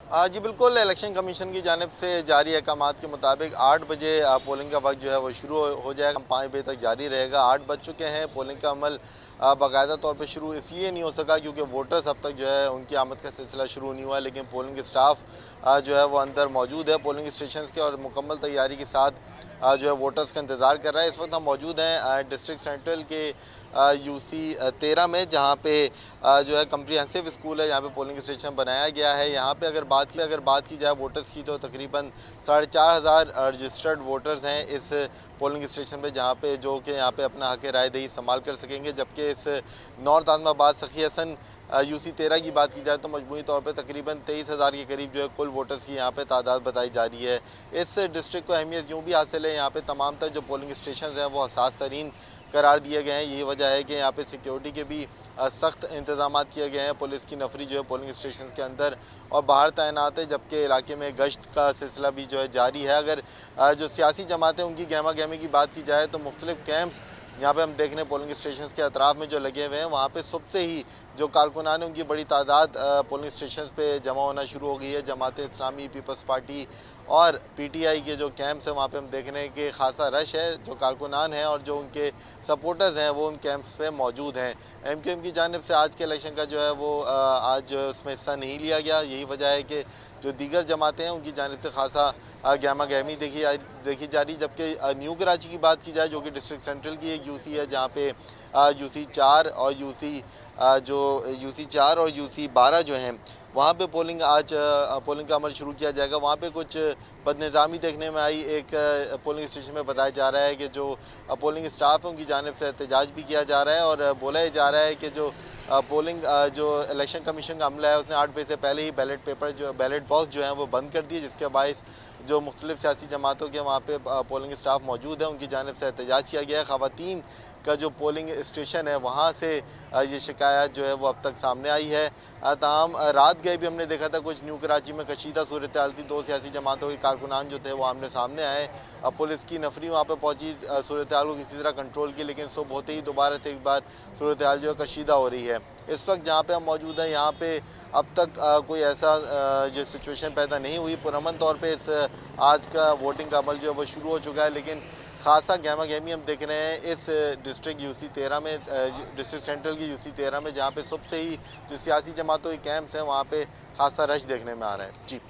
जी बिल्कुल, election commission की जानिब से जारी अहकामात के मुताबिक 8 बजे पोलिंग का वक्त जो है वो शुरू हो जाएगा, 5 बजे तक जारी रहेगा। 8 बज चुके हैं, पोलिंग का अमल बाकायदा तौर पे शुरू इसलिए नहीं हो सका क्योंकि वोटर्स अब तक जो है उनकी आमद का सिलसिला शुरू नहीं हुआ, लेकिन पोलिंग स्टाफ जो है वो अंदर मौजूद है पोलिंग स्टेशन के और मुकम्मल तैयारी के साथ जो है वोटर्स का इंतज़ार कर रहा है। इस वक्त हम मौजूद हैं डिस्ट्रिक्ट सेंट्रल के यूसी 13 में, जहाँ पे जो है कम्प्रिहेंसिव स्कूल है, यहाँ पे पोलिंग स्टेशन बनाया गया है। यहाँ पे अगर बात की जाए वोटर्स की, तो तकरीबन 4,500 रजिस्टर्ड वोटर्स हैं इस पोलिंग स्टेशन पे, जहाँ पे जो कि यहाँ पे अपना हक राय दही इस्तेमाल कर सकेंगे। जबकि इस नॉर्थ आज़माबाद सखी हसन यूसी 13 की बात की जाए तो मजमूई तौर पर तकरीबन 23,000 के करीब जो है कुल वोटर्स की यहाँ पे तादाद बताई जा रही है। इस डिस्ट्रिक्ट को अहमियत यूँ भी हासिल है, यहाँ पे तमाम तर जो पोलिंग स्टेशन हैं वो हसास तरीन करार दिए गए हैं। यही वजह है कि यहाँ पे सिक्योरिटी के भी सख्त इंतजाम किए गए हैं। पुलिस की नफरी जो है पोलिंग स्टेशन के अंदर और बाहर तैनात है, जबकि इलाके में गश्त का सिलसिला भी जो है जारी है। अगर जो सियासी जमातें उनकी गहमा गहमी की बात की जाए तो मुख्तलिफ कैंप्स यहाँ पे हम देख रहे हैं पोलिंग स्टेशन के अतराफ में जो लगे हुए हैं, वहाँ पे सुबह से ही जो कारकुनान है उनकी बड़ी तादाद पोलिंग स्टेशन पे जमा होना शुरू हो गई है। जमात इस्लामी, पीपल्स पार्टी और पीटीआई के जो कैंप्स हैं वहाँ पे हम देख रहे हैं कि खासा रश है। जो कारकुनान हैं और जो उनके सपोर्टर्स हैं वो उन कैंप्स पे मौजूद हैं। एमक्यूएम की जानिब से आज के इलेक्शन का जो है वो आज उसमें हिस्सा नहीं लिया गया। यही वजह है कि जो दीगर जमातें हैं उनकी जानिब से खासा गहमा गहमी देखी जा रही। जबकि न्यू कराची की बात की जाए, जो कि डिस्ट्रिक्ट सेंट्रल की एक यूसी है, जहाँ पे यूसी 4 और यूसी 4 और यूसी 12 जो हैं वहाँ पे पोलिंग का अमल शुरू किया जाएगा। वहाँ पे कुछ बदनिज़ामी देखने में आई। एक पोलिंग स्टेशन में बताया जा रहा है कि जो पोलिंग स्टाफ है उनकी जानिब से एहतजाज भी किया जा रहा है और बोला जा रहा है कि जो जो इलेक्शन कमीशन का अमला है उसने 8 बजे से पहले ही बैलेट बॉक्स जो है वो बंद कर दिए, जिसके बायस जो मुख्तलिफ सियासी जमातों के वहाँ पे पोलिंग स्टाफ मौजूद है उनकी जानिब से एहतजाज किया गया है। ख़वातीन का जो पोलिंग स्टेशन है वहाँ से ये शिकायत जो है वो अब तक सामने आई है। तमाम रात गए भी हमने देखा था कुछ न्यू कराची में कशीदा सूरत हाल थी, 2 सियासी जमातों के कारकुनान जो थे वो आमने सामने आए। पुलिस की नफरी वहाँ पर पहुँची, सूरत हाल को किसी तरह कंट्रोल की, लेकिन सुबह होते ही दोबारा से एक बार सूरत हाल जो है कशीदा हो रही है। इस वक्त जहाँ पे हम मौजूद हैं यहाँ पे अब तक कोई ऐसा जो सिचुएशन पैदा नहीं हुई। पुरअमन तौर पे इस आज का वोटिंग का अमल जो है वो शुरू हो चुका है, लेकिन खासा गहमा गहमी हम देख रहे हैं इस डिस्ट्रिक्ट यूसी 13 में, डिस्ट्रिक्ट सेंट्रल की यूसी 13 में, जहाँ पे सुबह से ही जो सियासी जमातों के कैंप्स हैं वहाँ पे खासा रश देखने में आ रहा है। जी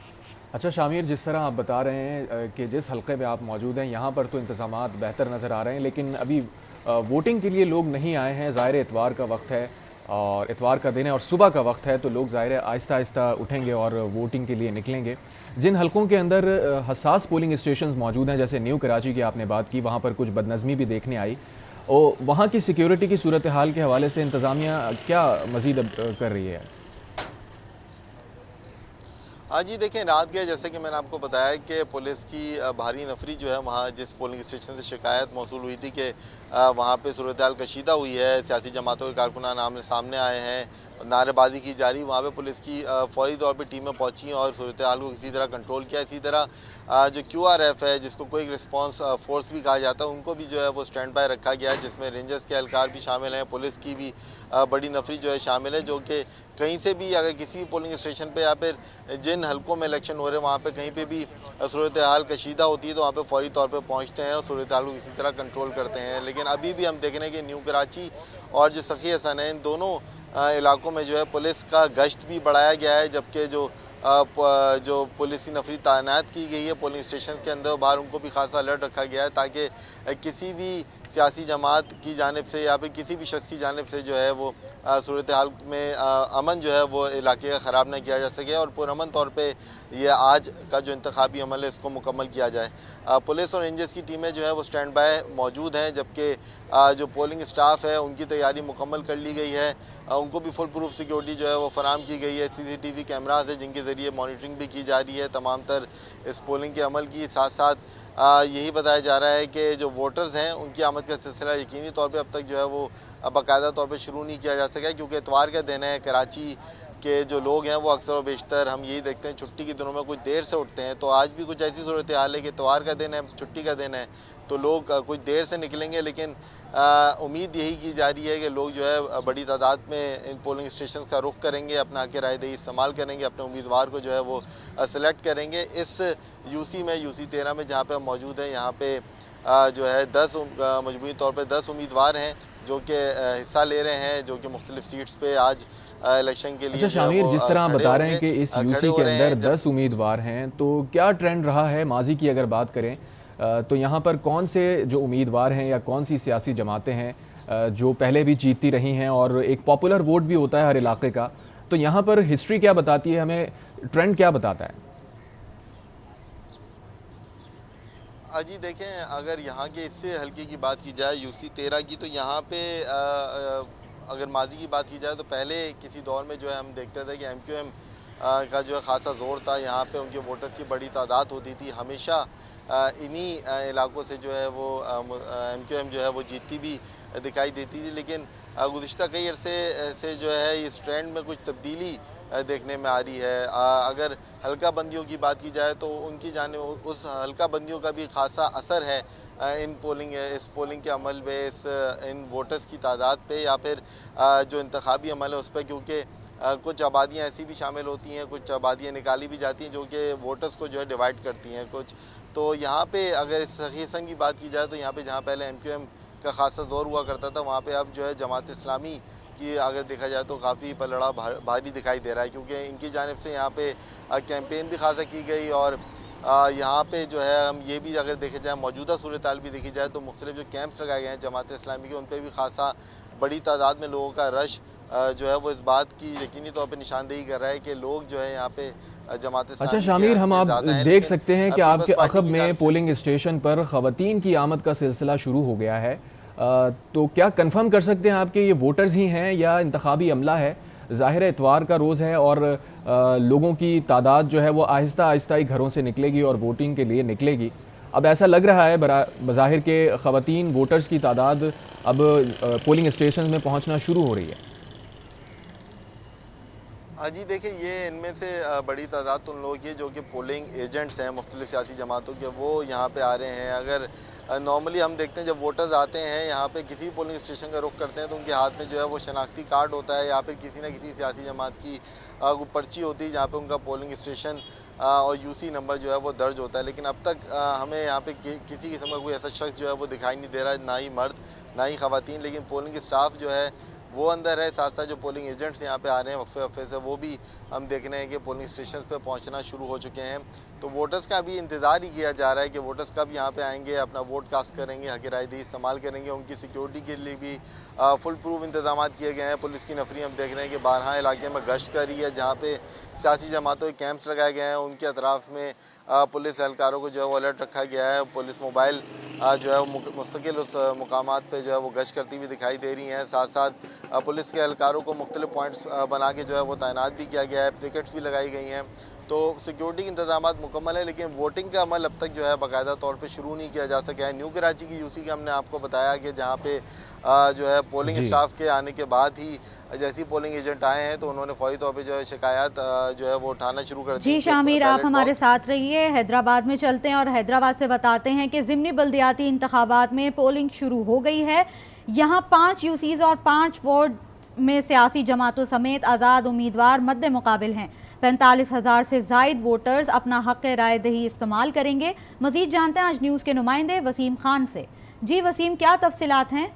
अच्छा शामिर, जिस तरह आप बता रहे हैं कि जिस हलक़े में आप मौजूद हैं यहाँ पर तो इंतज़ामात बेहतर नज़र आ रहे हैं, लेकिन अभी वोटिंग के लिए लोग नहीं आए हैं। ज़ाहिर इतवार का वक्त है और इतवार का दिन है और सुबह का वक्त है, तो लोग ज़ाहिर आहिस्ता आहिस्ता उठेंगे और वोटिंग के लिए निकलेंगे। जिन हलकों के अंदर हसास पोलिंग स्टेशन मौजूद हैं, जैसे न्यू कराची की आपने बात की, वहाँ पर कुछ बदनज़मी भी देखने आई और वहाँ की सिक्योरिटी की सूरत हाल के हवाले से इंतज़ामिया क्या मज़ीद कर रही है? हाँ जी, देखें रात गए जैसे कि मैंने आपको बताया कि पुलिस की भारी नफरी जो है वहाँ जिस पोलिंग स्टेशन से शिकायत मौसूल हुई थी कि वहाँ पे सूरत हाल कशीदा हुई है, सियासी जमातों के कारकुनान आमने सामने आए हैं, नारेबाजी की जा रही, वहाँ पे पुलिस की फौरी तौर पे टीमें पहुँची और सूरत हाल को किसी तरह कंट्रोल किया। इसी तरह जो QRF है, जिसको क्विक रिस्पांस फोर्स भी कहा जाता है, उनको भी जो है वो स्टैंड बाय रखा गया है, जिसमें रेंजर्स के एहलकार भी शामिल हैं, पुलिस की भी बड़ी नफरी जो है शामिल है, जो कि कहीं से भी अगर किसी भी पोलिंग स्टेशन पे या फिर जिन हलकों में इलेक्शन हो रहे हैं वहाँ पे कहीं पे भी सूरत हाल कशीदा होती है तो वहाँ पे फौरी तौर पे पहुँचते हैं और सूरत हाल को किसी तरह कंट्रोल करते हैं। लेकिन अभी भी हम देख रहे हैं कि न्यू कराची और जो सखी हसन है, इन दोनों इलाकों में जो है पुलिस का गश्त भी बढ़ाया गया है, जबकि जो पुलिस की नफरी तैनात की गई है पोलिंग स्टेशन के अंदर बाहर, उनको भी खासा अलर्ट रखा गया है ताकि किसी भी सियासी जमात की जानिब से या फिर किसी भी शख्स की जानिब से जो है वो सूरत हाल में अमन जो है वो इलाके का ख़राब ना किया जा सके और पुरअमन तौर पे ये आज का जो इंतखाबी अमल है इसको मुकम्मल किया जाए। पुलिस और रेंजर्स की टीमें जो है वो स्टैंड बाय मौजूद हैं, जबकि जो पोलिंग स्टाफ है उनकी तैयारी मुकम्मल कर ली गई है। उनको भी फुल प्रूफ सिक्योरिटी जो है वो फराम की गई है। CCTV कैमराज है जिनके ज़रिए मॉनिटरिंग भी की जा रही है तमाम तर इस पोलिंग के अमल की। साथ साथ यही बताया जा रहा है कि जो वोटर्स हैं उनकी आमद का सिलसिला यकीनी तौर पे अब तक जो है वो बाकायदा तौर पे शुरू नहीं किया जा सका, क्योंकि इतवार का दिन है। कराची के जो लोग हैं वो अक्सर व बेशतर हम यही देखते हैं छुट्टी के दिनों में कुछ देर से उठते हैं, तो आज भी कुछ ऐसी सूरत हाल है कि इतवार का दिन है, छुट्टी का दिन है, तो लोग कुछ देर से निकलेंगे। लेकिन उम्मीद यही की जा रही है कि लोग जो है बड़ी तादाद में इन पोलिंग स्टेशन का रुख करेंगे, अपना हक राय दही इस्तेमाल करेंगे, अपने उम्मीदवार को जो है वो सेलेक्ट करेंगे। इस यूसी में, यूसी 13 में जहाँ पे हम मौजूद हैं, यहाँ पे जो है 10 मजमूई तौर पे 10 उम्मीदवार हैं जो कि हिस्सा ले रहे हैं, जो कि मुख्तलिफ सीट्स पे आज इलेक्शन के लिए अच्छा शामिर, जिस तरह आप बता रहे हैं कि इस यूसी के अंदर 10 उम्मीदवार हैं, तो क्या ट्रेंड रहा है माजी की अगर बात करें तो यहाँ पर कौन से जो उम्मीदवार हैं या कौन सी सियासी जमातें हैं जो पहले भी जीतती रही हैं, और एक पॉपुलर वोट भी होता है हर इलाके का, तो यहाँ पर हिस्ट्री क्या बताती है हमें, ट्रेंड क्या बताता है? जी देखें, अगर यहाँ के इससे हल्के की बात की जाए यूसी 13 की, तो यहाँ पे अगर माजी की बात की जाए तो पहले किसी दौर में जो है हम देखते थे कि एमक्यूएम का जो है ख़ासा ज़ोर था, यहाँ पे उनके वोटर्स की बड़ी तादाद होती थी, हमेशा इन्हीं इलाकों से जो है वो एमक्यूएम जो है वो जीतती भी दिखाई देती थी। लेकिन गुज़िश्ता कई अरसे से जो है इस ट्रेंड में कुछ तब्दीली देखने में आ रही है। अगर हल्का बंदियों की बात की जाए तो उनकी जानिब उस हल्का बंदियों का भी ख़ासा असर है इस पोलिंग के अमल पे, इन वोटर्स की तादाद पे, या फिर जो इंतखाबी अमल है उस पर, क्योंकि कुछ आबादियाँ ऐसी भी शामिल होती हैं, कुछ आबादियाँ निकाली भी जाती हैं जो कि वोटर्स को जो है डिवाइड करती हैं कुछ। तो यहाँ पे अगर इस सखीसन की बात की जाए तो यहाँ पे जहाँ पहले एमक्यूएम का ख़ासा ज़ोर हुआ करता था, वहाँ पे अब जो है जमात इस्लामी की अगर देखा जाए तो काफ़ी पलड़ा भारी दिखाई दे रहा है, क्योंकि इनकी जानिब से यहाँ पे कैंपेन भी खासा की गई। और यहाँ पे जो है हम ये भी अगर देखे जाए, मौजूदा सूरत हाल भी देखी जाए तो मुख्तलिफ जो कैंप्स लगाए गए हैं जमात इस्लामी के, उन पर भी खासा बड़ी तादाद में लोगों का रश जो है वो इस बात की यकीनी तौर पे निशानदेही कर रहा है कि लोग जो है यहाँ पे जमात इस्लामी। अच्छा शामिर, हम आप देख सकते हैं कि आपके अखब में पोलिंग स्टेशन पर ख़वातीन की आमद का सिलसिला शुरू हो गया है, तो क्या कंफर्म कर सकते हैं आपके ये वोटर्स ही हैं या इंतखाबी अमला है? ज़ाहिर है इतवार का रोज़ है और लोगों की तादाद जो है वो आहिस्ता आहिस्ता ही घरों से निकलेगी और वोटिंग के लिए निकलेगी। अब ऐसा लग रहा है बज़ाहिर के ख़वातीन वोटर्स की तादाद अब पोलिंग स्टेशन में पहुँचना शुरू हो रही है। जी देखिए, ये इनमें से बड़ी तादाद तो उन लोगों की है जो कि पोलिंग एजेंट्स हैं मुख्तलिफ सियासी जमातों के, वो यहाँ पे आ रहे हैं। अगर नॉर्मली हम देखते हैं जब वोटर्स आते हैं यहाँ पे किसी पोलिंग स्टेशन का रुख करते हैं तो उनके हाथ में जो है वो शनाख्ती कार्ड होता है या फिर किसी न किसी सियासी जमात की पर्ची होती है जहाँ पे उनका पोलिंग स्टेशन और यूसी नंबर जो है वो दर्ज होता है। लेकिन अब तक हमें यहाँ पे किसी किस्म का कोई ऐसा शख्स जो है वो दिखाई नहीं दे रहा है, ना ही मर्द ना ही ख़वातीन। लेकिन पोलिंग स्टाफ जो है वो अंदर है, साथ साथ जो पोलिंग एजेंट्स यहाँ पे आ रहे हैं वक्फे वक्फे से, वो भी हम देख रहे हैं कि पोलिंग स्टेशन पे पहुँचना शुरू हो चुके हैं। तो वोटर्स का भी इंतज़ार ही किया जा रहा है कि वोटर्स कब यहाँ पे आएंगे, अपना वोट कास्ट करेंगे, हक़ राय दही इस्तेमाल करेंगे। उनकी सिक्योरिटी के लिए भी फुल प्रूफ इंतजाम किए गए हैं। पुलिस की नफरी हम देख रहे हैं कि 12 इलाके में गश्त कर रही है, जहाँ पे सियासी जमातों के कैंप्स लगाए गए हैं, उनके अतराफ़ में पुलिस एहलकारों को जो है वो अलर्ट रखा गया है। पुलिस मोबाइल जो है वो मुस्तकिल उस मुकामात पे जो है वो गश्त करती हुई दिखाई दे रही हैं। साथ साथ पुलिस के एहलकारों को मुख्तलिफ पॉइंट्स बना के जो है वो तैनात भी किया गया है, पिकेट्स भी लगाई गई हैं। तो सिक्योरिटी के इंतजाम मुकम्मल है, लेकिन वोटिंग का अमल अब तक जो है बाकायदा तौर पे शुरू नहीं किया जा सका है। न्यू कराची की यूसी के हमने आपको बताया कि जहाँ पे जो है पोलिंग स्टाफ के आने के बाद ही जैसे ही पोलिंग एजेंट आए हैं तो उन्होंने फौरी तौर पे जो है शिकायत जो है वो उठाना शुरू कर दी। जी शामिर, आप हमारे साथ रहिए, हैदराबाद में चलते हैं और हैदराबाद से बताते हैं कि ज़िमनी बल्दियाती इंतखाबात में पोलिंग शुरू हो गई है। यहाँ 5 यूसीज़ और 5 वार्ड में सियासी जमातों समेत आज़ाद उम्मीदवार मद्दे मुकाबिल हैं। 45,000 से ज़ायद वोटर्स अपना हक़ राय दही इस्तेमाल करेंगे। मज़ीद जानते हैं आज न्यूज़ के नुमाइंदे वसीम खान से। जी वसीम, क्या तफसीलात हैं?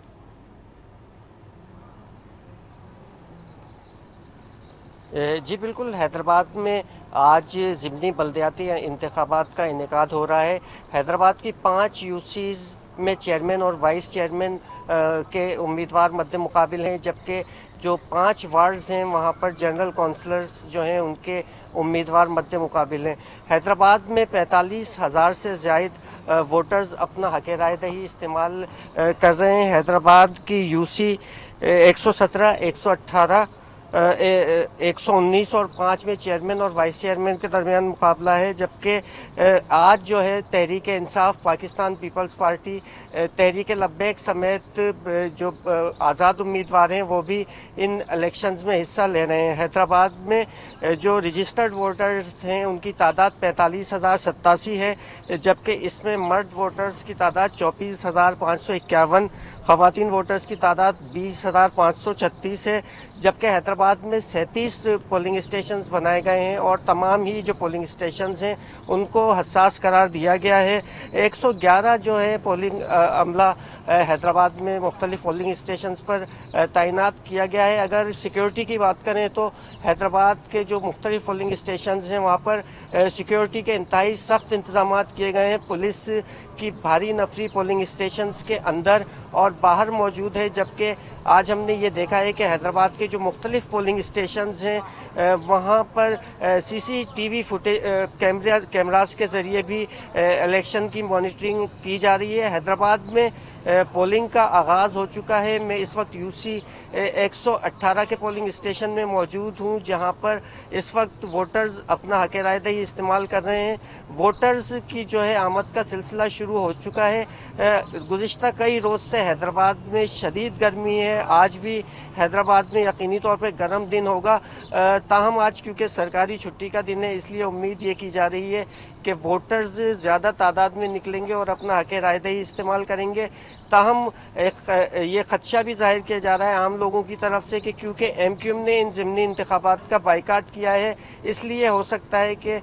जी बिल्कुल, हैदराबाद में आज ज़िमनी बल्दियाती इंतखाबात का इनेकाद हो रहा है। हैदराबाद की 5 यूसीज़ में चेयरमैन और वाइस चेयरमैन के उम्मीदवार मद्दे मुकाबिल हैं, जबकि जो 5 वार्ड्स हैं वहाँ पर जनरल काउंसलर्स जो हैं उनके उम्मीदवार मद्दे मुकाबिल हैं। हैदराबाद में 45,000 से ज़ायद वोटर्स अपना हक़ राय दही इस्तेमाल कर रहे हैं। हैदराबाद की यूसी 117, 118 119 और 5 में चेयरमैन और वाइस चेयरमैन के दरमियान मुकाबला है, जबकि आज जो है तहरीक इंसाफ, पाकिस्तान पीपल्स पार्टी, तहरीक लब्बैक समेत जो आज़ाद उम्मीदवार हैं वो भी इन इलेक्शंस में हिस्सा ले रहे हैं। हैदराबाद में जो रजिस्टर्ड वोटर्स हैं उनकी तादाद 45,087 है, जबकि इसमें मर्द वोटर्स की तादाद 24,551, ख़वातीन वोटर्स की तादाद 20,536 है। जबकि हैदराबाद में 37 पोलिंग स्टेशंस बनाए गए हैं और तमाम ही जो पोलिंग स्टेशंस हैं उनको हसास करार दिया गया है। 111 जो है पोलिंग अमला हैदराबाद में मुख्तलिफ पोलिंग स्टेशंस पर तैनात किया गया है। अगर सिक्योरिटी की बात करें तो हैदराबाद के जो मुख्तलिफ पोलिंग स्टेशंस हैं वहाँ पर सिक्योरिटी के इंतहाई सख्त इंतजाम किए गए हैं। पुलिस की भारी नफरी पोलिंग स्टेशंस के अंदर और बाहर मौजूद है, जबकि आज हमने ये देखा है कि हैदराबाद के जो मुख्तलिफ पोलिंग स्टेशंस हैं वहाँ पर CCTV फुटेज कैमरास के ज़रिए भी इलेक्शन की मॉनिटरिंग की जा रही है। हैदराबाद में पोलिंग का आगाज़ हो चुका है। मैं इस वक्त UC 118 के पोलिंग स्टेशन में मौजूद हूँ, जहाँ पर इस वक्त वोटर्स अपना हक़ राय दही इस्तेमाल कर रहे हैं। वोटर्स की जो है आमद का सिलसिला शुरू हो चुका है। गुज़िश्ता कई रोज़ से हैदराबाद में शदीद गर्मी है। आज भी हैदराबाद में यकीनी तौर पर गर्म दिन होगा। ताहम आज क्योंकि सरकारी छुट्टी का दिन है, इसलिए उम्मीद ये की जा रही है कि वोटर्स ज़्यादा तादाद में निकलेंगे और अपना हक़ राय दही इस्तेमाल करेंगे। ताहम ये ख़दशा भी ज़ाहिर किया जा रहा है आम लोगों की तरफ से कि क्योंकि MQM ने इन ज़िमनी इंतखाबात का बाइकाट किया है, इसलिए हो सकता है कि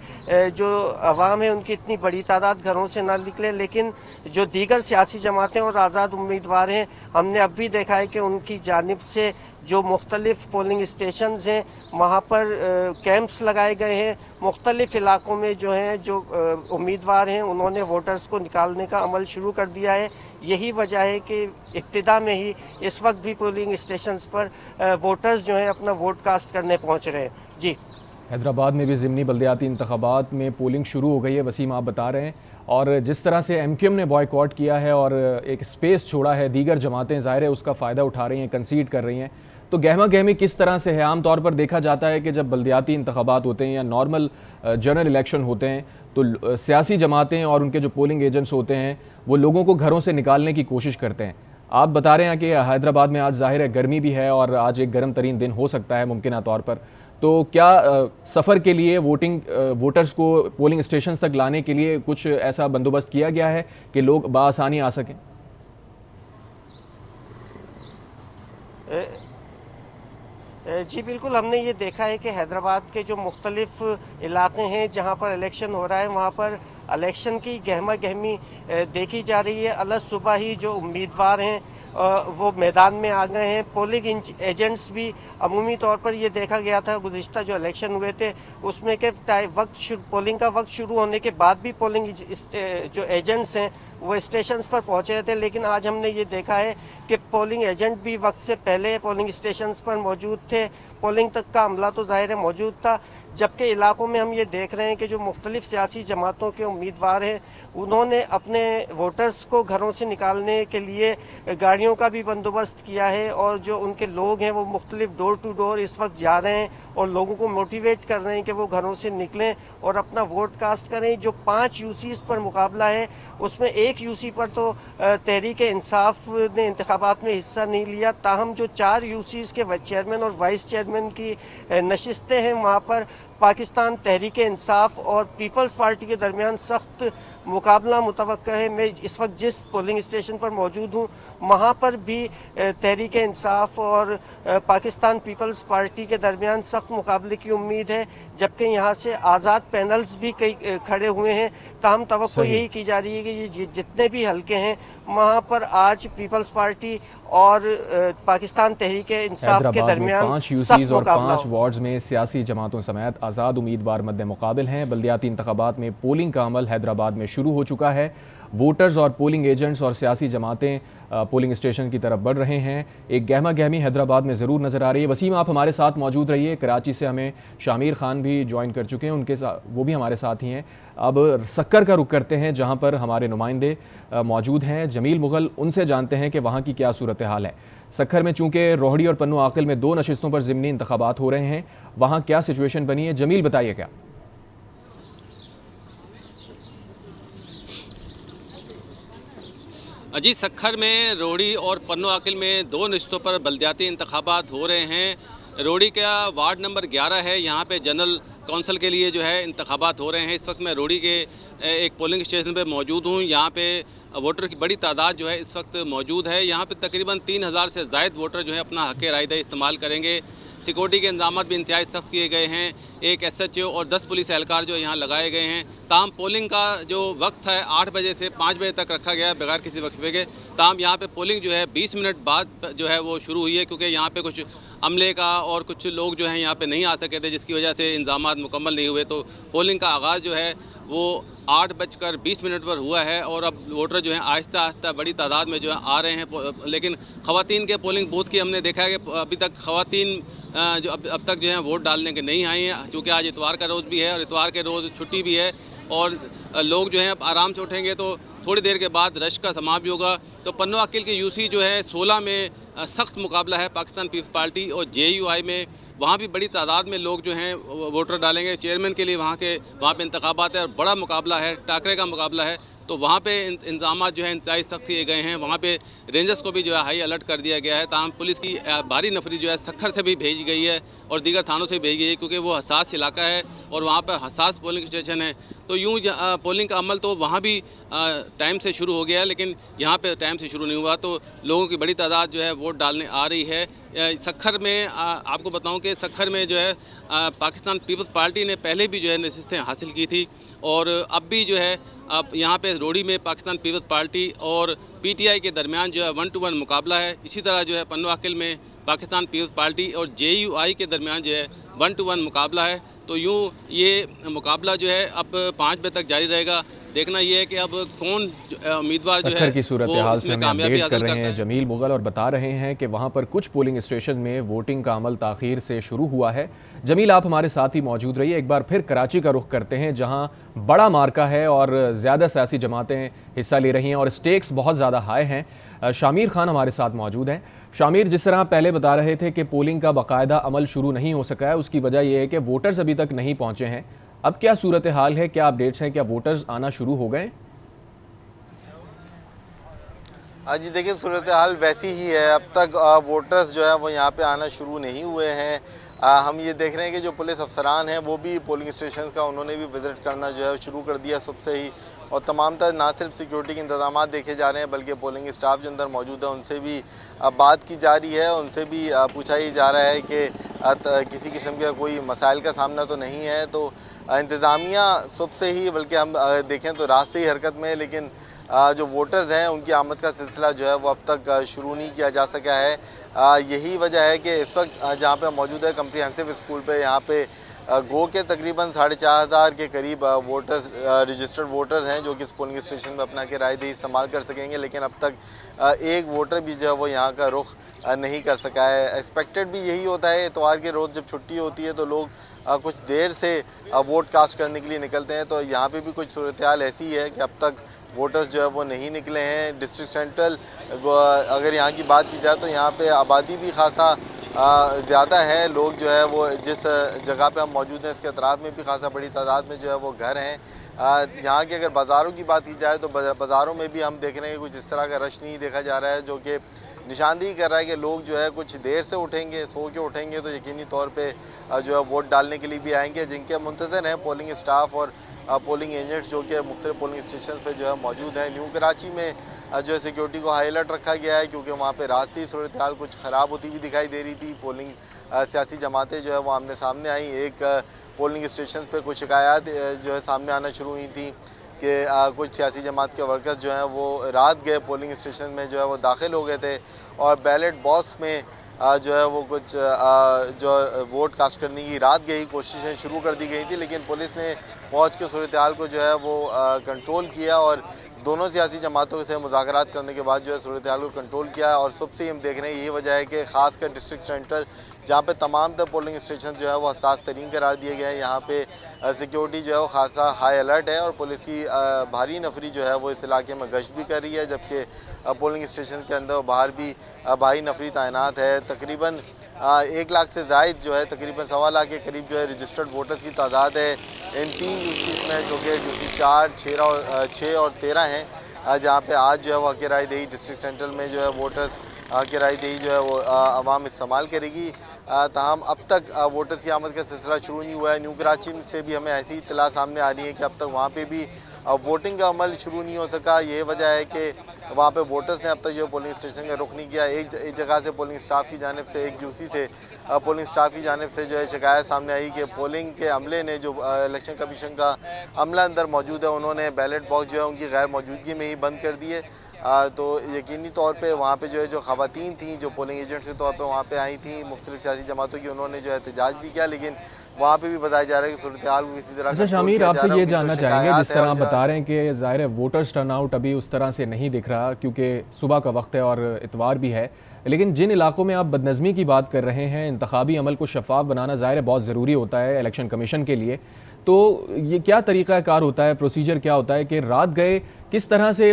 जो अवाम है उनकी इतनी बड़ी तादाद घरों से ना निकले। लेकिन जो दीगर सियासी जमातें और आज़ाद उम्मीदवार हैं, हमने अब भी देखा है कि उनकी जानिब से जो मुख्तलिफ पोलिंग स्टेशंस हैं वहाँ पर कैंप्स लगाए गए हैं। मुख्तलिफ इलाकों में जो हैं जो उम्मीदवार हैं उन्होंने वोटर्स को निकालने का अमल शुरू कर दिया है। यही वजह है कि इब्तिदा में ही इस वक्त भी पोलिंग स्टेशंस पर वोटर्स जो हैं अपना वोट कास्ट करने पहुँच रहे हैं। जी, हैदराबाद में भी ज़िमनी बल्दियाती इंतखाबात में पोलिंग शुरू हो गई है, वसीम आप बता रहे हैं। और जिस तरह से MQM ने बॉयकॉट किया है और एक स्पेस छोड़ा है, दीगर जमातें ज़ाहिर है उसका फ़ायदा उठा रही हैं, कंसीड कर रही हैं, तो गहमा गहमी किस तरह से है? आम तौर पर देखा जाता है कि जब बल्दियाती इंतखाबात होते हैं या नॉर्मल जनरल इलेक्शन होते हैं तो सियासी जमातें और उनके जो पोलिंग एजेंट्स होते हैं वो लोगों को घरों से निकालने की कोशिश करते हैं। आप बता रहे हैं कि हैदराबाद में आज ज़ाहिर है गर्मी भी है और आज एक गर्म तरीन दिन हो सकता है मुमकिन तौर पर, तो क्या सफ़र के लिए वोटर्स को पोलिंग स्टेशन तक लाने के लिए कुछ ऐसा बंदोबस्त किया गया है कि लोग बआसानी आ सकें? जी बिल्कुल, हमने ये देखा है कि हैदराबाद के जो मुख्तलिफ इलाके हैं जहाँ पर इलेक्शन हो रहा है वहाँ पर इलेक्शन की गहमा गहमी देखी जा रही है। अलग सुबह ही जो उम्मीदवार हैं वो मैदान में आ गए हैं। पोलिंग एजेंट्स भी अमूमी तौर पर ये देखा गया था गुज़िश्ता जो इलेक्शन हुए थे उसमें के पोलिंग का वक्त शुरू होने के बाद भी पोलिंग जो एजेंट्स हैं वो स्टेशंस पर पहुंचे थे। लेकिन आज हमने ये देखा है कि पोलिंग एजेंट भी वक्त से पहले पोलिंग स्टेशंस पर मौजूद थे। पोलिंग तक का अमला तो ज़ाहिर है मौजूद था, जबकि इलाकों में हम ये देख रहे हैं कि जो मुख्तलिफ सियासी जमातों के उम्मीदवार हैं उन्होंने अपने वोटर्स को घरों से निकालने के लिए गाड़ियों का भी बंदोबस्त किया है और जो उनके लोग हैं वो मुख्तलिफ डोर टू डोर इस वक्त जा रहे हैं और लोगों को मोटिवेट कर रहे हैं कि वो घरों से निकलें और अपना वोट कास्ट करें। जो 5 UCs पर मुकाबला है उसमें एक UC पर तो तहरीक इंसाफ ने इंतखाबात में हिस्सा नहीं लिया, ताहम जो 4 UCs के चेयरमैन और वाइस चेयरमैन की नशिस्तें हैं वहाँ पर पाकिस्तान तहरीक इंसाफ और पीपल्स पार्टी के दरमियान सख्त मुकाबला मुतवक्का है। मैं इस वक्त जिस पोलिंग स्टेशन पर मौजूद हूँ वहाँ पर भी तहरीक इंसाफ और पाकिस्तान पीपल्स पार्टी के दरमियान सख्त मुकाबले की उम्मीद है, जबकि यहाँ से आज़ाद पैनल्स भी कई खड़े हुए हैं। ताहम तवक्को यही की जा रही है कि ये जितने भी हलके हैं वहाँ पर आज पीपल्स पार्टी और पाकिस्तान तहरीक इंसाफ के दरमियान 5 UCs और 5 वार्ड्स में सियासी जमातों समेत आज़ाद उम्मीदवार मद्दे मुकाबिल हैं। बल्दियाती इंतखाबात में पोलिंग का अमल हैदराबाद में शुरू हो चुका है वोटर्स और पोलिंग एजेंट्स और सियासी जमातें पोलिंग स्टेशन की तरफ बढ़ रहे हैं। एक गहमा गहमी हैदराबाद में ज़रूर नज़र आ रही है। वसीम, आप हमारे साथ मौजूद रहिए। कराची से हमें शामिर खान भी ज्वाइन कर चुके हैं, उनके साथ वो भी हमारे साथ ही हैं। अब सक्कर का रुख करते हैं जहां पर हमारे नुमाइंदे मौजूद हैं, जमील मुगल। उनसे जानते हैं कि वहां की क्या सूरत हाल है। सक्खर में चूंकि रोहड़ी और पन्नू आकिल में 2 नशिस्तों पर ज़िमनी इंतखाबात हो रहे हैं, वहां क्या सिचुएशन बनी है? जमील, बताइए क्या। जी, सक्खर में रोहड़ी और पन्नू आकिल में 2 नशिस्तों पर बल्दियाती इंतखाबात हो रहे हैं। रोहड़ी का वार्ड नंबर 11 है, यहाँ पे जनरल कौंसिल के लिए जो है इंतखाबात हो रहे हैं। इस वक्त मैं रोहड़ी के एक पोलिंग स्टेशन पे मौजूद हूँ। यहाँ पे वोटर की बड़ी तादाद जो है इस वक्त मौजूद है। यहाँ पे तकरीबन 3000 से ज़ायद वोटर जो है अपना हक़ रायदे इस्तेमाल करेंगे। सिक्योरिटी के इंतजाम भी इंतहाई सख्त किए गए हैं। एक SHO और 10 पुलिस एहलकार जो यहाँ लगाए गए हैं। ताहम पोलिंग का जो वक्त है 8 बजे से 5 बजे तक रखा गया है बगैर किसी वक्फे के। ताहम यहाँ पे पोलिंग जो है 20 मिनट बाद जो है वो शुरू हुई है, क्योंकि यहाँ पे कुछ अमले का और कुछ लोग जो हैं यहाँ पे नहीं आ सके थे, जिसकी वजह से इंतजामात मुकम्मल नहीं हुए। तो पोलिंग का आगाज़ जो है वो 8:20 पर हुआ है और अब वोटर जो हैं आहिस्ता आहिस्ता बड़ी तादाद में जो है आ रहे हैं। लेकिन ख़वातीन के पोलिंग बूथ की हमने देखा है कि अभी तक ख़वातीन जो अब तक जो है वोट डालने के नहीं आई हैं, क्योंकि आज इतवार का रोज़ भी है और इतवार के रोज़ छुट्टी भी है और लोग जो हैं अब आराम से उठेंगे तो थोड़ी देर के बाद रश का समाप्त भी होगा। तो पन्नू आकिल की UC जो है 16 में सख्त मुकाबला है पाकिस्तान पीपल्स पार्टी और JUI में। वहाँ भी बड़ी तादाद में लोग जो हैं वोटर डालेंगे। चेयरमैन के लिए वहाँ पे इंतखाबात है और बड़ा मुकाबला है, टाकरे का मुकाबला है। तो वहाँ पे इंतजाम जो है इंतहाई सख्त किए गए हैं। वहाँ पे रेंजर्स को भी जो है हाई अलर्ट कर दिया गया है। ताहम पुलिस की भारी नफरी जो है सक्खर से भी भेजी गई है और दीगर थानों से भेजी गई है, क्योंकि वो हसास इलाका है और वहाँ पर हसास पोलिंग स्टेशन है। तो यूँ पोलिंग का अमल तो वहाँ भी टाइम से शुरू हो गया है, लेकिन यहाँ पे टाइम से शुरू नहीं हुआ। तो लोगों की बड़ी तादाद जो है वोट डालने आ रही है। सक्खर में आपको बताऊं कि सक्खर में जो है पाकिस्तान पीपल्स पार्टी ने पहले भी जो है नशिस्तें हासिल की थी और अब भी जो है अब यहाँ पे रोहड़ी में पाकिस्तान पीपल्स पार्टी और PTI के दरमियान जो है 1-to-1 मुकाबला है। इसी तरह जो है पन्नू आकिल में पाकिस्तान पीपल्स पार्टी और JUI के दरमियान जो है 1-to-1 मुकाबला है। तो यूँ ये मुकाबला जो है अब 5 बजे तक जारी रहेगा। देखना ये है कि अब कौन उम्मीदवार जो है की सूरत हाल से हमें अपडेट कर रहे हैं जमील मुगल और बता रहे हैं कि वहां पर कुछ पोलिंग स्टेशन में वोटिंग का अमल ताखीर से शुरू हुआ है। जमील, आप हमारे साथ ही मौजूद रहिए। एक बार फिर कराची का रुख करते हैं जहां बड़ा मार्का है और ज़्यादा सियासी जमातें हिस्सा ले रही हैं और स्टेक्स बहुत ज़्यादा हाई हैं। शामिर खान हमारे साथ मौजूद हैं। शामिर, जिस तरह आप पहले बता रहे थे कि पोलिंग का बाकायदा अमल शुरू नहीं हो सका है, उसकी वजह यह है कि वोटर्स अभी तक नहीं पहुंचे हैं। अब क्या सूरत हाल है, क्या अपडेट्स हैं, क्या वोटर्स आना शुरू हो गए? जी देखिए, सूरत हाल वैसी ही है। अब तक वोटर्स जो है वो यहाँ पे आना शुरू नहीं हुए हैं। हम ये देख रहे हैं कि जो पुलिस अफसरान हैं वो भी पोलिंग स्टेशन का उन्होंने भी विज़िट करना जो है शुरू कर दिया सुबह से ही। और तमाम तर ना सिर्फ सिक्योरिटी के इंतजाम देखे जा रहे हैं, बल्कि पोलिंग स्टाफ जो अंदर मौजूद है उनसे भी बात की जा रही है। उनसे भी पूछा ही जा रहा है कि किसी किस्म का कोई मसाइल का सामना तो नहीं है। तो इंतज़ामिया सुबह से ही, बल्कि हम देखें तो रात से ही हरकत में है, लेकिन जो वोटर्स हैं उनकी आमद का सिलसिला जो है वो अब तक शुरू नहीं किया जा सका है। यही वजह है कि इस वक्त जहाँ पे मौजूद है कम्प्रीहेंसिव स्कूल पे, यहाँ पे गो के तकरीबन 4500 के करीब वोटर्स रजिस्टर्ड वोटर्स हैं जो कि इस पोलिंग स्टेशन में अपना किराएदही इस्तेमाल कर सकेंगे। लेकिन अब तक एक वोटर भी जो है वो यहाँ का रुख नहीं कर सका है। एक्सपेक्टेड भी यही होता है, इतवार के रोज़ जब छुट्टी होती है तो लोग कुछ देर से वोट कास्ट करने के लिए निकलते हैं। तो यहाँ पे भी कुछ सूरत हाल ऐसी है कि अब तक वोटर्स जो है वो नहीं निकले हैं। डिस्ट्रिक्ट सेंट्रल अगर यहाँ की बात की जाए तो यहाँ पे आबादी भी खासा ज़्यादा है। लोग जो है वो जिस जगह पे हम मौजूद हैं इसके अतराफ़ में भी खासा बड़ी तादाद में जो है वो घर हैं। यहाँ की अगर बाज़ारों की बात की जाए तो बाज़ारों में भी हम देख रहे हैं कि कुछ इस तरह का रश नहीं देखा जा रहा है, जो कि निशानदेही कर रहा है कि लोग जो है कुछ देर से उठेंगे, सो के उठेंगे तो यकीनी तौर पे जो है वोट डालने के लिए भी आएंगे। जिनके मुंतज़र हैं पोलिंग स्टाफ और पोलिंग एजेंट्स जो कि मुख्तलिफ पोलिंग स्टेशन पे जो है मौजूद हैं। न्यू कराची में जो है सिक्योरिटी को हाई अलर्ट रखा गया है, क्योंकि वहाँ पे रात से ही सूरत हाल कुछ ख़राब होती हुई दिखाई दे रही थी। पोलिंग सियासी जमातें जो है वो आमने सामने आई। एक पोलिंग स्टेशन पे कुछ शिकायत जो है सामने आना शुरू हुई थी कि कुछ सियासी जमात के वर्कर्स जो हैं वो रात गए पोलिंग स्टेशन में जो है वो दाखिल हो गए थे और बैलेट बॉक्स में जो है वो कुछ जो वोट कास्ट करने की रात गई कोशिशें शुरू कर दी गई थी, लेकिन पुलिस ने पहुँच के सूरत हाल को जो है वो कंट्रोल किया और दोनों सियासी जमातों से मुज़ाकरात करने के बाद जो है सूरत हाल को कंट्रोल किया। और सबसे हम देख रहे हैं यही वजह है कि ख़ासकर डिस्ट्रिक्ट सेंटर जहाँ पे तमाम तर पोलिंग स्टेशन जो है वो हसास तरीन करार दिए गए हैं, यहाँ पे सिक्योरिटी जो है वो खासा हाई अलर्ट है और पुलिस की भारी नफरी जो है वो इस इलाके में गश्त भी कर रही है, जबकि पोलिंग स्टेशन के अंदर बाहर भी भारी नफरी तैनात है। तकरीबन 1 लाख से ज़ायद जो है, तकरीबन 1.25 लाख के करीब जो है रजिस्टर्ड वोटर्स की तादाद है इन 3 यूसीज में, जो कि यूसी 4, 6 और 13 हैं, जहाँ पे आज जो है वो हक़ राय दही डिस्ट्रिक्ट सेंट्रल में जो है वोटर्स हक़ राय दही जो है वो आवाम इस्तेमाल करेगी। ताहम अब तक वोटर्स की आमद का सिलसिला शुरू नहीं हुआ है। न्यू कराची से भी हमें ऐसी इत्तला सामने आ रही है कि अब तक वहाँ पे भी वोटिंग का अमल शुरू नहीं हो सका। ये वजह है कि वहाँ पे वोटर्स ने अब तक जो पोलिंग स्टेशन का रुख नहीं किया। एक जगह से पोलिंग स्टाफ की जानिब से, एक यूसी से पोलिंग स्टाफ की जानिब से जो है शिकायत सामने आई कि पोलिंग के अमले ने, जो इलेक्शन कमीशन का अमला अंदर मौजूद है, उन्होंने बैलेट बॉक्स जो है उनकी गैर मौजूदगी में ही बंद कर दिए। तो यकीनी तौर पे वहाँ पे जो है जो ख़वातीन थी जो पोलिंग एजेंट्स के तौर पे वहाँ पे आई थी मुख्तलिफ सियासी जमातों की, उन्होंने जो है एहतजाज भी किया, लेकिन वहाँ पे भी बताया जा रहा है कि सूरत हाल को किसी तरह। अच्छा शामिर, आपसे ये जानना चाहेंगे, जिस तरह आप बता रहे हैं कि ज़ाहिर है वोटर्स टर्नआउट अभी उस तरह से नहीं दिख रहा क्योंकि सुबह का वक्त है और इतवार भी है, लेकिन जिन इलाकों में आप बदनज़मी की बात कर रहे हैं, इंतखाबी अमल को शफाफ बनाना ज़ाहिर है बहुत ज़रूरी होता है इलेक्शन कमीशन के लिए, तो ये क्या तरीक़ा कार होता है, प्रोसीजर क्या होता है कि रात गए किस तरह से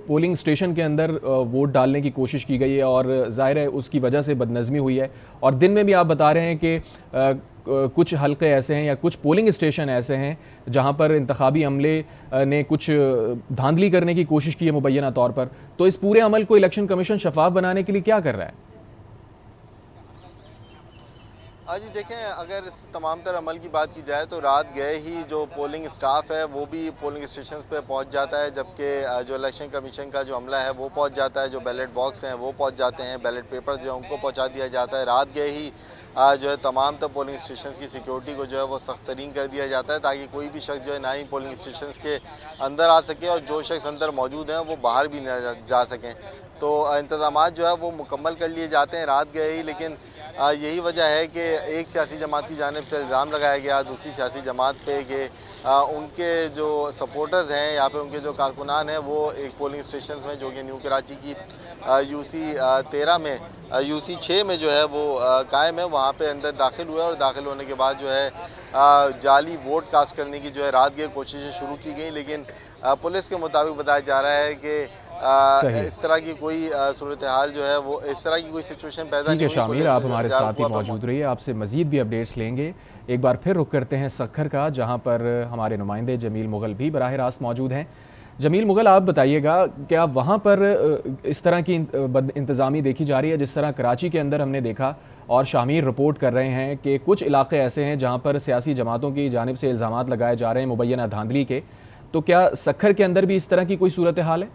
पोलिंग स्टेशन के अंदर वोट डालने की कोशिश की गई है और ज़ाहिर है उसकी वजह से बदनज़मी हुई है, और दिन में भी आप बता रहे हैं कि कुछ हल्के ऐसे हैं या कुछ पोलिंग स्टेशन ऐसे हैं जहां पर इंतखाबी अमले ने कुछ धांधली करने की कोशिश की है मुबैना तौर पर, तो इस पूरे अमल को इलेक्शन कमीशन शफाफ बनाने के लिए क्या कर रहा है? जी देखें, अगर इस तमाम तर अमल की बात की जाए तो रात गए ही जो पोलिंग स्टाफ है वो भी पोलिंग स्टेशन पे पहुंच जाता है, जबकि जो इलेक्शन कमीशन का जो अमला है वो पहुंच जाता है, जो बैलेट बॉक्स हैं वो पहुंच जाते हैं, बैलेट पेपर जो है उनको पहुंचा दिया जाता है। रात गए ही जो है तमाम तर पोलिंग स्टेशन की सिक्योरिटी को जो है वो सख्त तरीन कर दिया जाता है, ताकि कोई भी शख्स जो है ना ही पोलिंग स्टेशन के अंदर आ सके और जो शख्स अंदर मौजूद हैं वो बाहर भी ना जा सकें। तो इंतजाम जो है वो मुकम्मल कर लिए जाते हैं रात गए ही, लेकिन यही वजह है कि एक सियासी जमात की जानिब से इल्ज़ाम लगाया गया दूसरी सियासी जमात पे कि उनके जो सपोर्टर्स हैं या फिर उनके जो कारकुनान हैं वो एक पोलिंग स्टेशन में, जो कि न्यू कराची की यूसी 13 में यूसी 6 में जो है वो कायम है, वहाँ पे अंदर दाखिल हुए और दाखिल होने के बाद जो है जाली वोट कास्ट करने की जो है रात गए कोशिशें शुरू की गई, लेकिन पुलिस के मुताबिक बताया जा रहा है कि इस तरह की कोई सूरत हाल जो है वो, इस तरह की कोई सिचुएशन पैदा नहीं हुई। शामिर, आप हमारे साथ ही मौजूद रहिए, आपसे मजीद भी अपडेट्स लेंगे। एक बार फिर रुख करते हैं सक्खर का, जहां पर हमारे नुमाइंदे जमील मुगल भी बराह रास्त मौजूद हैं। जमील मुगल, आप बताइएगा क्या वहाँ पर इस तरह की इंतज़ामी देखी जा रही है जिस तरह कराची के अंदर हमने देखा, और शामिर रिपोर्ट कर रहे हैं कि कुछ इलाके ऐसे हैं जहाँ पर सियासी जमातों की जानिब से इल्ज़ामात लगाए जा रहे हैं मुबैना धांधली के, तो क्या सक्खर के अंदर भी इस तरह की कोई सूरत हाल है?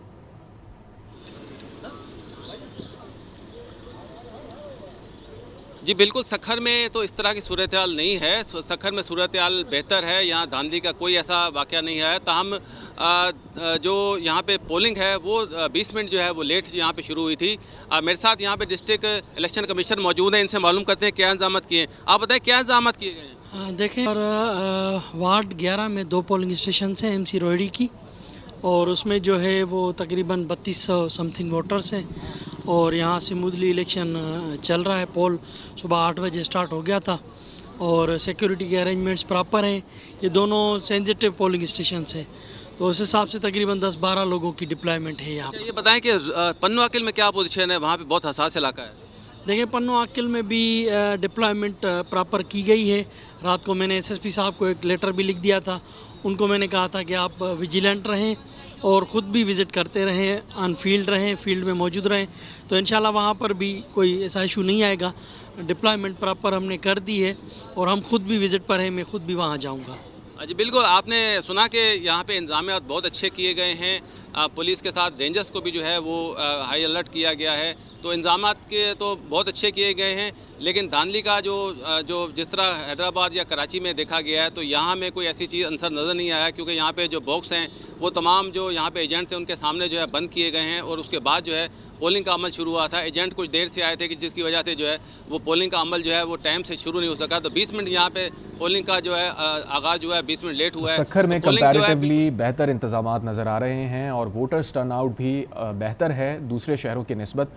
जी बिल्कुल, सक्खर में तो इस तरह की सूरत हाल नहीं है। सक्खर में सूरत हाल बेहतर है, यहाँ धांधली का कोई ऐसा वाक़या नहीं है। ताहम जो यहाँ पे पोलिंग है वो 20 मिनट जो है वो लेट यहाँ पे शुरू हुई थी। मेरे साथ यहाँ पे डिस्ट्रिक्ट इलेक्शन कमीशन मौजूद हैं, इनसे मालूम करते हैं क्या इंतजाम किए हैं। आप बताएं क्या इंतजाम किए गए हैं? देखें, और वार्ड 11 में 2 पोलिंग स्टेशन हैं MC रोहिड़ी की, और उसमें जो है वो तकरीबन 3200 समथिंग वोटर्स हैं, और यहाँ स्मूथली इलेक्शन चल रहा है। पोल सुबह 8 बजे स्टार्ट हो गया था और सिक्योरिटी के अरेंजमेंट्स प्रॉपर हैं। ये दोनों सेंसिटिव पोलिंग स्टेशन हैं, तो उस हिसाब से तकरीबन 10-12 लोगों की डिप्लॉयमेंट है यहाँ। ये बताएं कि पन्नू आकिल में क्या पोजीशन है, वहाँ पे बहुत हसास इलाका है। देखिए, पन्नू आकिल में भी डिप्लॉयमेंट प्रॉपर की गई है। रात को मैंने SSP साहब को एक लेटर भी लिख दिया था, उनको मैंने कहा था कि आप विजिलेंट रहें और ख़ुद भी विज़िट करते रहें, ऑन फील्ड रहें, फील्ड में मौजूद रहें, तो इंशाल्लाह वहाँ पर भी कोई ऐसा इशू नहीं आएगा। डिप्लॉयमेंट प्रॉपर हमने कर दी है और हम खुद भी विज़िट पर हैं, मैं खुद भी वहाँ जाऊँगा। जी बिल्कुल, आपने सुना कि यहाँ पे इंतजामियात बहुत अच्छे किए गए हैं, पुलिस के साथ रेंजर्स को भी जो है वो हाई अलर्ट किया गया है, तो इंतजामात के तो बहुत अच्छे किए गए हैं। लेकिन धांधली का जो जिस तरह हैदराबाद या कराची में देखा गया है, तो यहाँ में कोई ऐसी चीज़ अंसर नज़र नहीं आया, क्योंकि यहाँ पे जो बॉक्स हैं वो तमाम जो यहाँ पे एजेंट्स हैं उनके सामने जो है बंद किए गए हैं, और उसके बाद जो है पोलिंग का अमल शुरू हुआ था। एजेंट कुछ देर से आए थे कि जिसकी वजह से जो है वो पोलिंग का अमल जो है वो टाइम से शुरू नहीं हो सका। तो 20 मिनट यहाँ पे पोलिंग का जो है आगाज़ जो है 20 मिनट लेट हुआ है। सक्खर में तो पोलिंग जो है कंपैरेटिवली बेहतर इंतजामात नज़र आ रहे हैं और वोटर्स टर्नआउट भी बेहतर है दूसरे शहरों की निस्बत।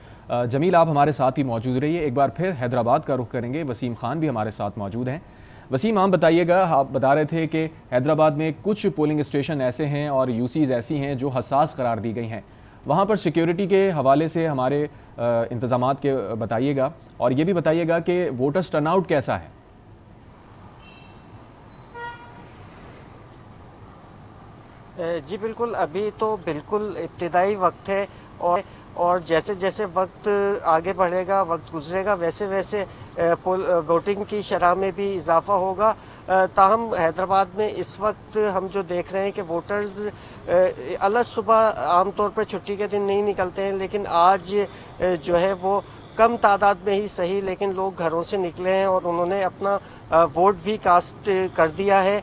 जमील, आप हमारे साथ ही मौजूद रहिए। एक बार फिर हैदराबाद का रुख करेंगे, वसीम खान भी हमारे साथ मौजूद हैं। वसीम, आप बताइएगा, आप बता रहे थे कि हैदराबाद में कुछ पोलिंग स्टेशन ऐसे हैं और यूसीज़ ऐसी हैं जो हसास करार दी गई हैं, वहाँ पर सिक्योरिटी के हवाले से हमारे इंतजामात के बताइएगा और ये भी बताइएगा कि वोटर्स टर्नआउट कैसा है। जी बिल्कुल, अभी तो बिल्कुल इब्तिदाई वक्त है और जैसे जैसे वक्त आगे बढ़ेगा, वक्त गुजरेगा, वैसे वैसे वोटिंग की शरह में भी इजाफा होगा। ताहम हैदराबाद में इस वक्त हम जो देख रहे हैं कि वोटर्स अलग सुबह आमतौर पर छुट्टी के दिन नहीं निकलते हैं, लेकिन आज जो है वो कम तादाद में ही सही लेकिन लोग घरों से निकले हैं और उन्होंने अपना वोट भी कास्ट कर दिया है।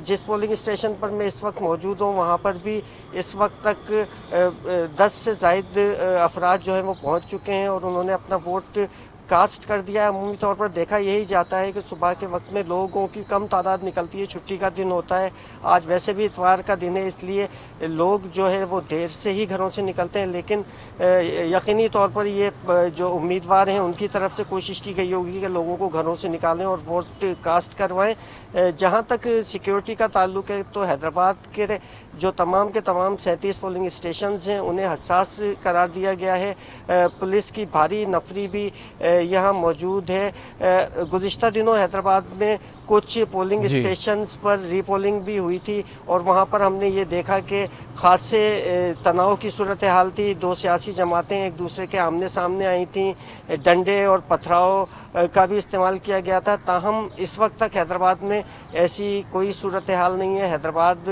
जिस पोलिंग स्टेशन पर मैं इस वक्त मौजूद हूँ वहाँ पर भी इस वक्त तक 10 से ज़ायद अफराद जो हैं वो पहुँच चुके हैं और उन्होंने अपना वोट कास्ट कर दिया है। अमूमी तौर पर देखा यही जाता है कि सुबह के वक्त में लोगों की कम तादाद निकलती है, छुट्टी का दिन होता है। आज वैसे भी इतवार का दिन है, इसलिए लोग जो है वो देर से ही घरों से निकलते हैं, लेकिन यकीनी तौर पर ये जो उम्मीदवार हैं उनकी तरफ से कोशिश की गई होगी कि लोगों को घरों से निकालें और वोट कास्ट करवाएं। जहाँ तक सिक्योरिटी का ताल्लुक है तो हैदराबाद के जो तमाम के तमाम 37 पोलिंग स्टेशंस हैं उन्हें हसास करार दिया गया है। पुलिस की भारी नफरी भी यहाँ मौजूद है। गुज़िश्ता दिनों हैदराबाद में कुछ पोलिंग स्टेशंस पर रीपोलिंग भी हुई थी और वहाँ पर हमने ये देखा कि खासे तनाव की सूरत हाल थी। दो सियासी जमातें एक दूसरे के आमने सामने आई थीं, डंडे और पथराव का भी इस्तेमाल किया गया था। ताहम इस वक्त तक हैदराबाद में ऐसी कोई सूरत हाल नहीं है। हैदराबाद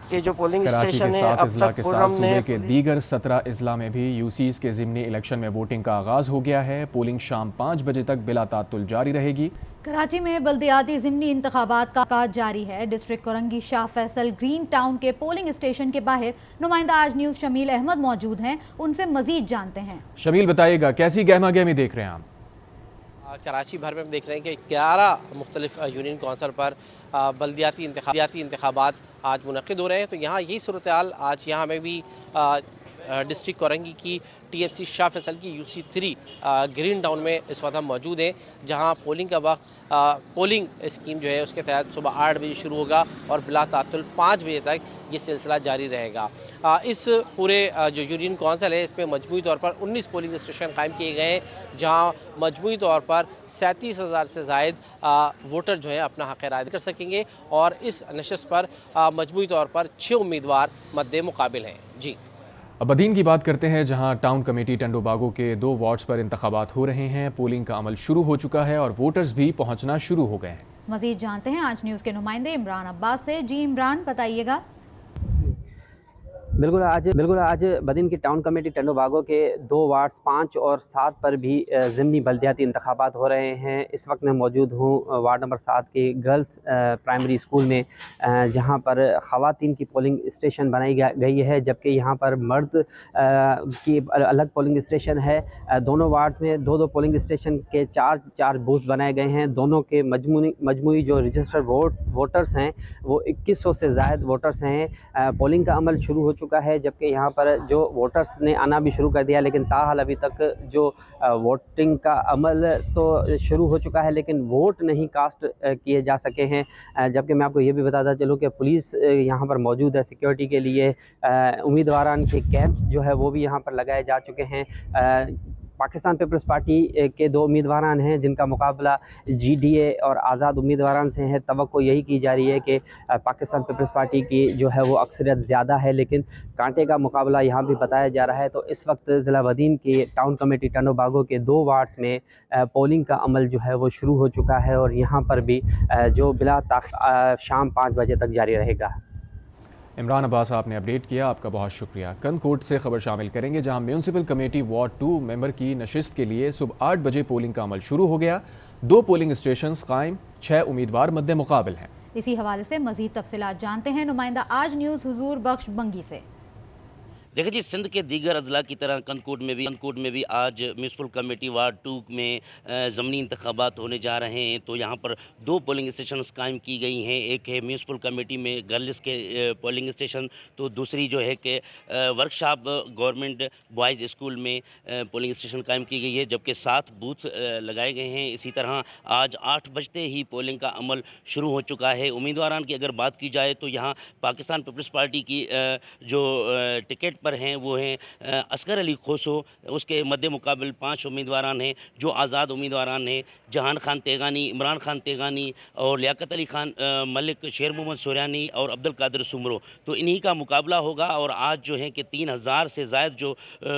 के जो पोलिंग स्टेशन है अब तक पुरअमन है। के दीगर 17 अजला में भी यूसीज़ के ज़िमनी इलेक्शन में वोटिंग का आगाज़ हो गया है। पोलिंग शाम 5 बजे तक बिला तातुल जारी रहेगी। कराची में बल्दियाती ज़िमनी इंतखाबात का काज जारी है। District Korangi Shah Faisal green town के पोलिंग स्टेशन के बाहर नुमाइंदा आज न्यूज़ शमील अहमद मौजूद हैं, उनसे मजीद जानते हैं। शमील, बताइएगा कैसी गहमा गहमी देख रहे हैं आप? कराची भर में हम देख रहे हैं कि 11 मुख्तलिफ यूनियन कौंसल पर बल्दियाती इंतखाबात आज मुनक़िद हो रहे हैं। तो यहाँ यही सूरत हाल आज यहाँ में भी डिस्ट्रिक्ट कोरंगी की TMC शाह फैसल की UC3 ग्रीन टाउन में इस वक्त हम मौजूद हैं, जहाँ पोलिंग का वक्त पोलिंग स्कीम जो है उसके तहत सुबह 8 बजे शुरू होगा और बिला तातुल 5 बजे तक ये सिलसिला जारी रहेगा। इस पूरे जो यूनियन कौंसल है इसमें मजमूई तौर पर 19 पोलिंग स्टेशन कायम किए गए हैं, जहाँ मजमूई तौर पर 37,000 से ज़ायद वोटर जो है अपना हक़ राय कर सकेंगे और इस नशस्त पर मजमूई तौर पर 6 उम्मीदवार मद्दे मुकाबिल हैं। जी, अबदीन की बात करते हैं, जहां टाउन कमेटी टंडोबागो के 2 वार्ड्स पर इंतखाबात हो रहे हैं। पोलिंग का अमल शुरू हो चुका है और वोटर्स भी पहुंचना शुरू हो गए हैं। मजीद जानते हैं आज न्यूज़ के नुमाइंदे इमरान अब्बास से। जी इमरान, बताइएगा। बिल्कुल आज बदीन की टाउन कमेटी टंडोबागो के 2 वार्ड्स 5 और 7 पर भी ज़िमनी बल्दियाती इंतखाबात हो रहे हैं। इस वक्त मैं मौजूद हूँ वार्ड नंबर 7 के गर्ल्स प्राइमरी स्कूल में, जहाँ पर ख़वातीन की पोलिंग स्टेशन बनाई गई है, जबकि यहाँ पर मर्द की अलग पोलिंग स्टेशन है। दोनों वार्ड्स में 2-2 पोलिंग स्टेशन के 4 बूथ बनाए गए हैं। दोनों के मजमूई जो रजिस्टर्ड वोटर्स हैं वो 2100 से ज़ायद वोटर्स हैं। पोलिंग का अमल शुरू हो चुका है, जबकि यहाँ पर जो वोटर्स ने आना भी शुरू कर दिया, लेकिन ताहाल अभी तक जो वोटिंग का अमल तो शुरू हो चुका है लेकिन वोट नहीं कास्ट किए जा सके हैं। जबकि मैं आपको ये भी बताता चलूँ कि पुलिस यहाँ पर मौजूद है सिक्योरिटी के लिए। उम्मीदवारान के कैंप्स जो है वो भी यहाँ पर लगाए जा चुके हैं। पाकिस्तान पीपल्स पार्टी के 2 उम्मीदवारान हैं जिनका मुकाबला GDA और आज़ाद उम्मीदवारान से है। तवक्को यही की जा रही है कि पाकिस्तान पीपल्स पार्टी की जो है वो अक्सरियत ज़्यादा है, लेकिन कांटे का मुकाबला यहाँ भी बताया जा रहा है। तो इस वक्त ज़िला बदीन के टाउन कमेटी टंडोबागो के 2 वार्ड्स में पोलिंग का अमल जो है वो शुरू हो चुका है और यहाँ पर भी जो बिला शाम 5 बजे तक जारी रहेगा। इमरान अब्बास, आपने अपडेट किया, आपका बहुत शुक्रिया। कंदकोट से खबर शामिल करेंगे, जहां म्यूनसिपल कमेटी वार्ड 2 मेंबर की नशिस्त के लिए सुबह 8 बजे पोलिंग का अमल शुरू हो गया। 2 पोलिंग स्टेशन कायम, 6 उम्मीदवार मद्दे मुकाबिल हैं। इसी हवाले से मजीद तफसीलात जानते हैं नुमाइंदा आज न्यूज़ हुजूर बख्श बंगी से। देखिए जी, सिंध के दीगर अजला की तरह कनकोट में भी आज म्यूनसिपल कमेटी वार्ड 2 में ज़मनी इंतखाबात होने जा रहे हैं। तो यहाँ पर 2 पोलिंग स्टेशंस कायम की गई हैं। एक है म्यूनसिपल कमेटी में गर्ल्स के पोलिंग स्टेशन, तो दूसरी जो है कि वर्कशॉप गवर्नमेंट बॉयज़ स्कूल में पोलिंग स्टेशन कायम की गई है, जबकि 7 बूथ लगाए गए हैं। इसी तरह आज 8 बजते ही पोलिंग का अमल शुरू हो चुका है। उम्मीदवारान की अगर बात की जाए तो यहाँ पाकिस्तान पीपल्स पार्टी की जो टिकट पर हैं वो हैं असगर अली खोसो, उसके मद्दे मुकाबिल 5 उम्मीदवारान हैं जो आज़ाद उम्मीदवारान हैं, जहान खान तेगानी, इमरान खान तेगानी और लियाकत अली खान मलिक, शेर मोहम्मद सोरानी और अब्दुल कादिर सुमरो। तो इन्हीं का मुकाबला होगा और आज जो है कि 3000 से ज़ायद जो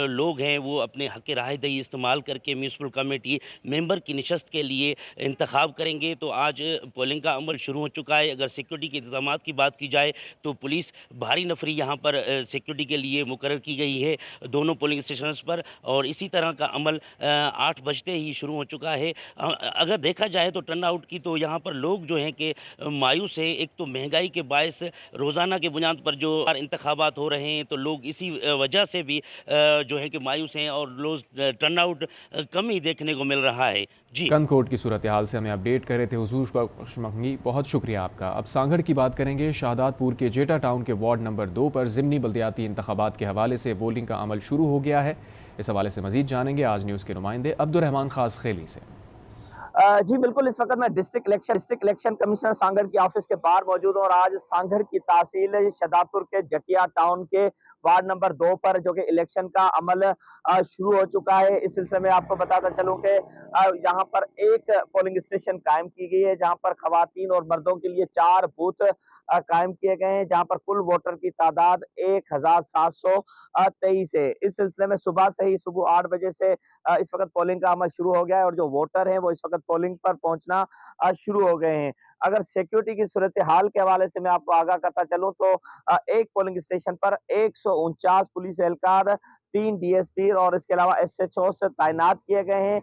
लोग हैं वो अपने हक़ राहदही इस्तेमाल करके म्यूनसिपल कमेटी मेंबर की नशस्त के लिए इंतखाब करेंगे। तो आज पोलिंग का अमल शुरू हो चुका है। अगर सिक्योरिटी के इंतज़ामात की बात की जाए तो पुलिस भारी नफरी यहाँ पर सिक्योरिटी के लिए मुकर्रर की गई है दोनों पोलिंग स्टेशंस पर, और इसी तरह का अमल 8 बजते ही शुरू हो चुका है। अगर देखा जाए तो टर्न आउट की, तो यहाँ पर लोग जो हैं कि मायूस है। एक तो महंगाई के बायस रोज़ाना के बुनियाद पर जो इंतखाबात हो रहे हैं तो लोग इसी वजह से भी जो है कि मायूस हैं और लोग टर्न आउट कम ही देखने को मिल रहा है। जी, कनकोट की सूरत हाल से हमें अपडेट कर रहे थे हुजूर बख्श मंगी, बहुत शुक्रिया आपका। अब सांगड़ की बात करेंगे। शाहदादपुर के जेटा टाउन के वार्ड नंबर 2 पर ज़िमनी बल्दियाती इंतखाबात के हवाले से वोटिंग का अमल शुरू हो गया है। इस हवाले से मजीद जानेंगे आज न्यूज़ के नुमाइंदे अब्दुर्रहमान खास खेली से। जी बिल्कुल, इस वक्त मैं डिस्ट्रिक्ट इलेक्शन कमिश्नर सांगड़ की ऑफिस के बाहर मौजूद हूँ और आज सांगड़ की तहसील शाहदादपुर के जटिया टाउन के वार्ड नंबर 2 पर जो कि इलेक्शन का अमल शुरू हो चुका है। इस सिलसिले में आपको बताता चलूं कि यहाँ पर एक पोलिंग स्टेशन कायम की गई है, जहाँ पर खवातीन और मर्दों के लिए 4 बूथ कायम किए गए हैं, जहाँ पर कुल वोटर की तादाद 1723 है। इस सिलसिले में सुबह से ही सुबह 8 बजे से इस वक्त पोलिंग का अमल शुरू हो गया है और जो वोटर हैं वो इस वक्त पोलिंग पर पहुंचना शुरू हो गए हैं। अगर सिक्योरिटी की सूरत हाल के हवाले से मैं आपको आगाह करता चलूं तो एक पोलिंग स्टेशन पर 149 पुलिस एहलकार, 3 डीएसपी और इसके अलावा एसएचओ से तैनात किए गए हैं।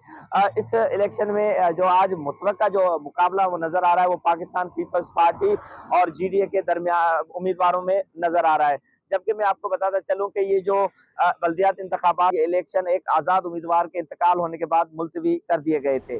इस इलेक्शन में जो आज मुतलका जो मुकाबला वो नजर आ रहा है वो पाकिस्तान पीपल्स पार्टी और जीडीए के दरमियान उम्मीदवारों में नजर आ रहा है। जबकि मैं आपको बताता चलूं कि ये जो बल्दियात इंतखाबात इलेक्शन एक आज़ाद उम्मीदवार के इंतकाल होने के बाद मुलतवी कर दिए गए थे।